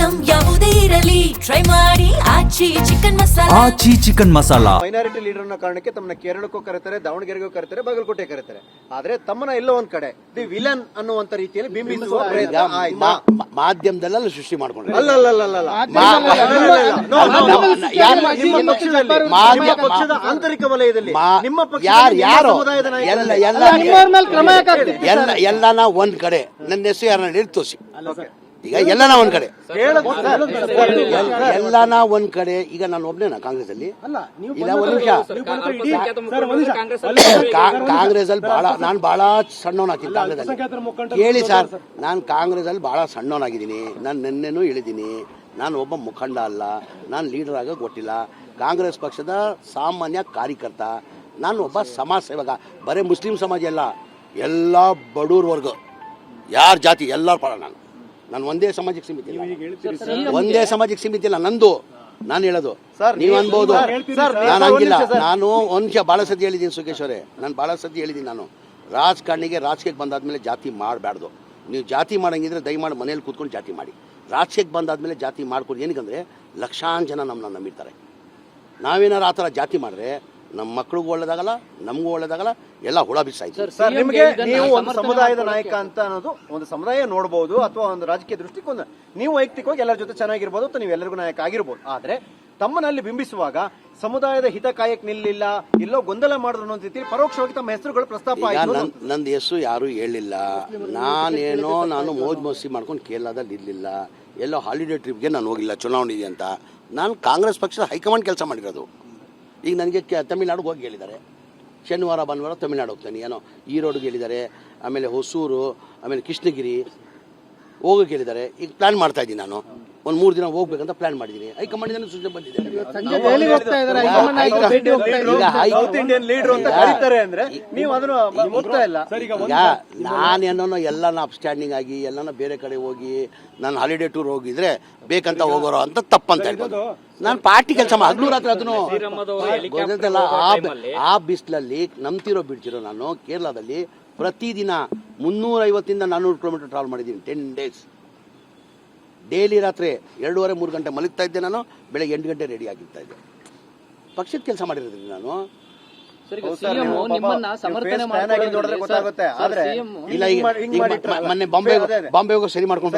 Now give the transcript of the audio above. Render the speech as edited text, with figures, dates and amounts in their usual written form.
Item ಯಾವುದೇ ಇರಲಿ try ಮಾಡಿ ಆಚಿ ಚಿಕನ್ ಮಸಾಲಾ. ಆಚಿ ಚಿಕನ್ ಮಸಾಲಾ. ಮೈನಾರಿಟಿ ಲೀಡರ್ ಅನ್ನೋ ಕಾರಣಕ್ಕೆ ತಮ್ಮನ್ನ ಕೇರಳಕ್ಕೂ ಕರೀತಾರೆ, ದಾವಣಗೆರೆಗೂ ಕರೀತಾರೆ, ಬಾಗಲಕೋಟೆ ಕರೀತಾರೆ. ಆದ್ರೆ ತಮ್ಮನ್ನ ಎಲ್ಲೋ ಒಂದ್ ಕಡೆ ದಿ ವಿಲನ್ ಅನ್ನುವಂತ ರೀತಿಯಲ್ಲಿ ಬಿಂಬಿಸುವ ಪ್ರಯತ್ನ ಆಯ್ತಾ? ಮಾಧ್ಯಮದಲ್ಲ ಸೃಷ್ಟಿ ಮಾಡ್ಕೊಂಡ್ರೆ ನಿಮ್ಮ ಪಕ್ಷದ ಆಂತರಿಕ ವಲಯದಲ್ಲಿ ನಿಮ್ಮ ಯಾರು ಸಮುದಾಯದ ಎಲ್ಲಾನ ಒಂದ್ ಕಡೆ ನನ್ನ ಹೆಸರು ಯಾರನ್ನ ಹೇಳಿ ತೋರಿಸಿ. ಈಗ ಎಲ್ಲಾನ ಒಂದ್ ಕಡೆ ಎಲ್ಲಾನ ಒಂದ್ ಕಡೆ. ಈಗ ನಾನು ಒಬ್ನೇನಾ ಕಾಂಗ್ರೆಸ್ ಅಲ್ಲಿ? ಇಲ್ಲ, ಒಂದ್ ನಿಮಿಷ. ಕಾಂಗ್ರೆಸ್ ಅಲ್ಲಿ ನಾನು ಬಹಳ ಸಣ್ಣವನಾಗ್ತೀನಿ ಕಾಂಗ್ರೆಸ್ ಅಲ್ಲಿ. ಕೇಳಿ ಸರ್, ನಾನು ಕಾಂಗ್ರೆಸ್ ಅಲ್ಲಿ ಬಹಳ ಸಣ್ಣವನಾಗಿದ್ದೀನಿ. ನಾನು ನಿನ್ನೆನೂ ಹೇಳಿದ್ದೀನಿ, ನಾನು ಒಬ್ಬ ಮುಖಂಡ ಅಲ್ಲ, ನಾನು ಲೀಡರ್ ಆಗ ಗೊತ್ತಿಲ್ಲ. ಕಾಂಗ್ರೆಸ್ ಪಕ್ಷದ ಸಾಮಾನ್ಯ ಕಾರ್ಯಕರ್ತ, ನಾನು ಒಬ್ಬ ಸಮಾಜ ಸೇವಕ. ಬರೀ ಮುಸ್ಲಿಂ ಸಮಾಜ ಅಲ್ಲ, ಎಲ್ಲ ಬಡವ್ರ ವರ್ಗ, ಯಾರ ಜಾತಿ ಎಲ್ಲರ ಪರ. ನಾನು ಒಂದೇ ಸಮಾಜಕ್ಕೆ ಸೀಮಿತ ಇಲ್ಲ, ಒಂದೇ ಸಮಾಜಕ್ಕೆ ಸೀಮಿತ ಇಲ್ಲ ನಂದು. ನಾನು ಹೇಳೋದು ನೀವು ಅನ್ಬೋದು, ನಾನು ಹಂಗಿಲ್ಲ. ನಾನು ಒಂದ್ ಭಾಳ ಸತಿ ಹೇಳಿದ್ದೀನಿ ಸುಖೇಶ್ ಅವರೇ, ನಾನು ಭಾಳ ಸತಿ ಹೇಳಿದ್ದೀನಿ. ನಾನು ರಾಜಕೀಯಕ್ಕೆ ಬಂದಾದ್ಮೇಲೆ ಜಾತಿ ಮಾಡಬಾರ್ದು. ನೀವು ಜಾತಿ ಮಾಡಂಗಿದ್ರೆ ದಯಮಾಡಿ ಮನೇಲಿ ಕೂತ್ಕೊಂಡು ಜಾತಿ ಮಾಡಿ. ರಾಜಕೀಯಕ್ಕೆ ಬಂದಾದ್ಮೇಲೆ ಜಾತಿ ಮಾಡ್ಕೊಂಡು ಏನಕ್ಕಂದ್ರೆ ಲಕ್ಷಾಂತರ ಜನ ನಮ್ಮನ್ನ ನಂಬಿರ್ತಾರೆ. ನಾವೇನಾರು ಆ ಥರ ಜಾತಿ ಮಾಡಿದ್ರೆ ನಮ್ಮ ಮಕ್ಳಿಗೂ ಒಳ್ಳೇದಾಗಲ್ಲ, ನಮಗೂ ಒಳ್ಳೇದಾಗಲ್ಲ, ಎಲ್ಲ ಹುಳ ಬಿಸಾಯ್ತು. ಸರ್, ನಿಮಗೆ ನೀವು ಒಂದು ಸಮುದಾಯದ ನಾಯಕ ಅಂತ ಅನ್ನೋದು ಒಂದು ಸಮುದಾಯ ನೋಡಬಹುದು, ಅಥವಾ ಒಂದು ರಾಜಕೀಯ ದೃಷ್ಟಿಕೋನ, ನೀವು ವೈಯಕ್ತಿಕವಾಗಿ ಎಲ್ಲರ ಜೊತೆ ಚೆನ್ನಾಗಿರ್ಬೋದು ಅಥವಾ ನೀವು ಎಲ್ಲರಿಗೂ ನಾಯಕ ಆಗಿರ್ಬೋದು. ಆದ್ರೆ ತಮ್ಮನಲ್ಲಿ ಬಿಂಬಿಸುವಾಗ ಸಮುದಾಯದ ಹಿತ ಕಾಯಕ್ ನಿಲ್ಲಿಲ್ಲ, ಎಲ್ಲೋ ಗೊಂದಲ ಮಾಡಿದ್ರು ಅನ್ನೋ ರೀತಿಯಲ್ಲಿ ಪರೋಕ್ಷವಾಗಿ ತಮ್ಮ ಹೆಸರುಗಳು ಪ್ರಸ್ತಾಪ ಆಯ್ತು. ನಂದು ಹೆಸರು ಯಾರು ಹೇಳಿಲ್ಲ. ನಾನು ಮೋಜ್ ಮಸ್ತಿ ಮಾಡ್ಕೊಂಡು ಕೇರಳದಲ್ಲಿ ಇರ್ಲಿಲ್ಲ, ಎಲ್ಲೋ ಹಾಲಿಡೇ ಟ್ರಿಪ್ಗೆ ನಾನು ಹೋಗಿಲ್ಲ ಚುನಾವಣೆ ಇದೆ ಅಂತ. ನಾನು ಕಾಂಗ್ರೆಸ್ ಪಕ್ಷದ ಹೈಕಮಾಂಡ್ ಕೆಲಸ ಮಾಡಿರೋದು. ಈಗ ನನಗೆ ತಮಿಳ್ನಾಡಿಗೆ ಹೋಗಿ ಹೇಳಿದ್ದಾರೆ, ಶನಿವಾರ ಭಾನುವಾರ ತಮಿಳ್ನಾಡು ಹೋಗ್ತಾನೆ, ಏನೋ ಈರೋಡ್ಗೆ ಹೇಳಿದ್ದಾರೆ, ಆಮೇಲೆ ಹೊಸೂರು, ಆಮೇಲೆ ಕೃಷ್ಣಗಿರಿ ಹೋಗೋಕೆ ಹೇಳಿದ್ದಾರೆ. ಈಗ ಪ್ಲಾನ್ ಮಾಡ್ತಾ ಇದ್ದೀನಿ. ನಾನು ಒಂದು 3 ದಿನ ಹೋಗ್ಬೇಕಂತ ಪ್ಲಾನ್ ಮಾಡಿದ್ದೀನಿ. ಹೈಕಮಾಂಡ್ ಸೂಚನೆ ಬಂದಿದೆ. ನಾನೇನೋ ಎಲ್ಲಾನ ಅಪ್ಸ್ಟ್ಯಾಂಡಿಂಗ್ ಆಗಿ ಎಲ್ಲಾನ ಬೇರೆ ಕಡೆ ಹೋಗಿ ನಾನು ಹಾಲಿಡೇ ಟೂರ್ ಹೋಗಿದ್ರೆ ಬೇಕಂತ ಹೋಗೋರು ಅಂತ ತಪ್ಪಂತ ಹೇಳ್ಬೋದು. ನಾನು ಪಾರ್ಟಿ ಕೆಲಸ ಹಗ್ಲು ರಾತ್ರಿ ಅದನ್ನು ಗೊತ್ತಲ್ಲ. ಆ ಬಿಸಿಲಲ್ಲಿ ನಂಬ್ತಿರೋ ಬಿಡ್ತಿರೋ ನಾನು ಕೇರಳದಲ್ಲಿ ಪ್ರತಿದಿನ 350 400 ಕಿಲೋಮೀಟರ್ ಟ್ರಾವೆಲ್ ಮಾಡಿದ್ದೀನಿ. 10 days ಡೈಲಿ. ರಾತ್ರಿ 2:30-3 ಗಂಟೆ ಮಲಗ್ತಾ ಇದ್ದೆ. ನಾನು ಬೆಳಗ್ಗೆ 8 ಗಂಟೆ ರೆಡಿ ಆಗಿರ್ತಾ ಇದ್ದೆ. ಪಕ್ಷದ ಕೆಲಸ ಮಾಡಿರೋದ್ರಿಂದ ನಾನು ಇಲ್ಲ. ಈಗ ಮೊನ್ನೆ ಬಾಂಬೆ ಹೋಗೋ ಸರಿ ಮಾಡ್ಕೊಂಡು